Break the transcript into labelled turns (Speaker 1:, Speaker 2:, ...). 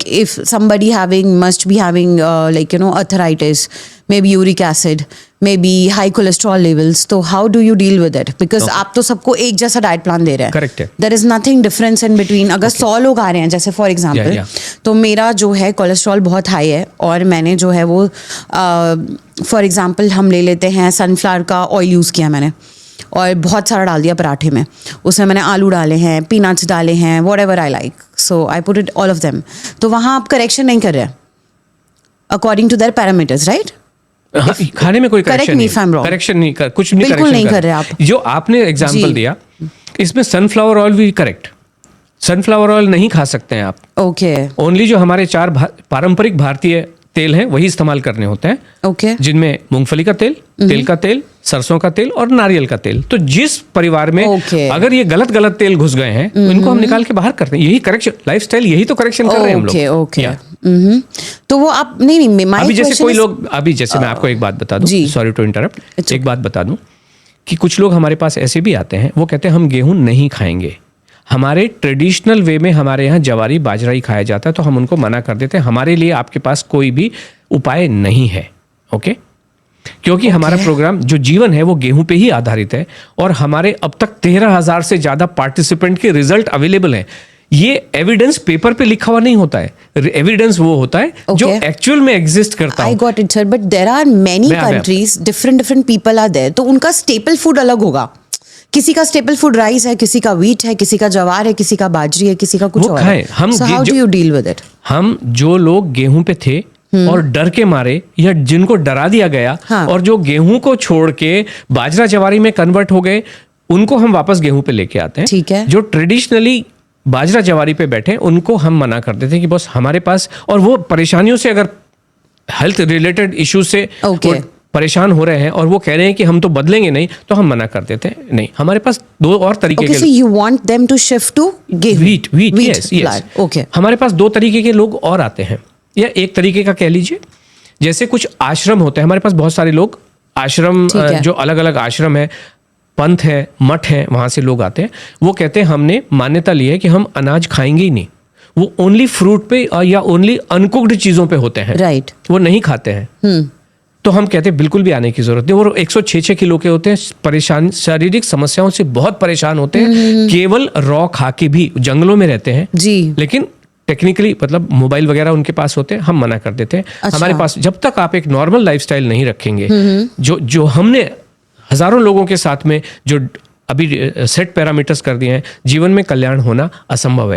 Speaker 1: if somebody must be having arthritis, maybe uric acid, maybe high cholesterol levels, तो how do you deal with it? Because आप तो सबको एक जैसा diet plan दे रहे हैं.
Speaker 2: Correct है.
Speaker 1: There is nothing difference in between. अगर 100 लोग आ रहे हैं जैसे फॉर एग्जाम्पल, तो मेरा जो है कोलेस्ट्रॉल बहुत हाई है और मैंने जो है वो फॉर एग्जाम्पल हम ले लेते हैं सनफ्लावर का ऑयल यूज़ किया मैंने और बहुत सारा डाल दिया पराठे में. उसमें मैंने आलू डाले हैं, पीनट्स डाले हैं, whatever I like, so I put it all of them. तो वहाँ आप करेक्शन नहीं कर रहे हैं according to their parameters, right?
Speaker 2: खाने में कोई करेक्शन नहीं कुछ नहीं,
Speaker 1: बिल्कुल नहीं कर रहे आप.
Speaker 2: जो आपने एग्जांपल दिया इसमें सनफ्लावर ऑयल भी करेक्ट. सनफ्लावर ऑयल नहीं खा सकते हैं आप.
Speaker 1: ओके.
Speaker 2: ओनली जो हमारे 4 पारंपरिक भारतीय तेल हैं वही इस्तेमाल करने होते हैं.
Speaker 1: ओके.
Speaker 2: जिनमें मूंगफली का तेल, तिल का तेल, सरसों का तेल और नारियल का तेल. तो जिस परिवार में अगर ये गलत तेल घुस गए हैं तो इनको हम निकाल के बाहर करते हैं. यही करेक्शन, लाइफस्टाइल यही तो करेक्शन कर रहे हैं हम लोग.
Speaker 1: ओके. तो वो आप नहीं
Speaker 2: अभी जैसे कोई लोग, अभी जैसे मैं आपको एक बात बता दूं, सॉरी टू इंटरप्ट, एक बात बता दूं कि कुछ लोग हमारे पास ऐसे भी आते हैं, वो कहते हैं हम गेहूं नहीं खाएंगे. हमारे ट्रेडिशनल वे में हमारे यहाँ जवारी बाजरा ही खाया जाता है, तो हम उनको मना कर देते हैं. हमारे लिए आपके पास कोई भी उपाय नहीं है. ओके. क्योंकि हमारा प्रोग्राम जो जीवन है वो गेहूं पे ही आधारित है और हमारे अब तक 13,000 से ज्यादा पार्टिसिपेंट के रिजल्ट अवेलेबल हैं. ये एविडेंस पेपर पे लिखा हुआ नहीं होता है. एविडेंस वो होता है जो एक्चुअल में एग्जिस्ट करता है.
Speaker 1: I got it sir, but there are many countries, different people are there, तो उनका स्टेपल फूड अलग होगा. किसी का स्टेपल फूड राइस है, किसी का व्हीट है, किसी का ज्वार है, किसी का बाजरी है, किसी का कुछ और है. So how do you deal with it?
Speaker 2: हम जो लोग गेहूं पे थे और डर के मारे या जिनको डरा दिया गया और जो गेहूं को छोड़ के बाजरा जवारी में कन्वर्ट हो गए, उनको हम वापस गेहूं पे लेके आते हैं.
Speaker 1: ठीक है.
Speaker 2: जो ट्रेडिशनली बाजरा जवारी पे बैठे उनको हम मना कर देते हैं कि बस हमारे पास, और वो परेशानियों से, अगर हेल्थ रिलेटेड इश्यूज से परेशान हो रहे हैं और वो कह रहे हैं कि हम तो बदलेंगे नहीं, तो हम मना कर देते हैं. नहीं, हमारे पास 2 और तरीके के.
Speaker 1: So you want them to shift to
Speaker 2: wheat. Yes.
Speaker 1: Okay.
Speaker 2: हमारे पास 2 तरीके के लोग और आते हैं, या एक तरीके का कह लीजिए. जैसे कुछ आश्रम होते हैं हमारे पास, बहुत सारे लोग आश्रम, जो अलग अलग आश्रम है, पंथ है, मठ है, वहां से लोग आते हैं. वो कहते हैं हमने मान्यता ली है कि हम अनाज खाएंगे ही नहीं. वो ओनली फ्रूट पे या ओनली अनकुक्ड चीजों पे होते हैं.
Speaker 1: राइट.
Speaker 2: वो नहीं खाते हैं. तो हम कहते हैं बिल्कुल भी आने की जरूरत नहीं. वो 106 किलो के होते हैं, परेशान, शारीरिक समस्याओं से बहुत परेशान होते हैं, केवल रॉ खा के भी जंगलों में रहते हैं
Speaker 1: जी. लेकिन
Speaker 2: टेक्निकली मतलब मोबाइल वगैरह उनके पास होते हैं, हम मना कर देते हैं. अच्छा. हमारे पास जब तक आप एक नॉर्मल लाइफस्टाइल नहीं रखेंगे, जो हमने हजारों लोगों के साथ में जो अभी सेट पैरामीटर्स कर दिए हैं, जीवन में कल्याण होना असंभव है.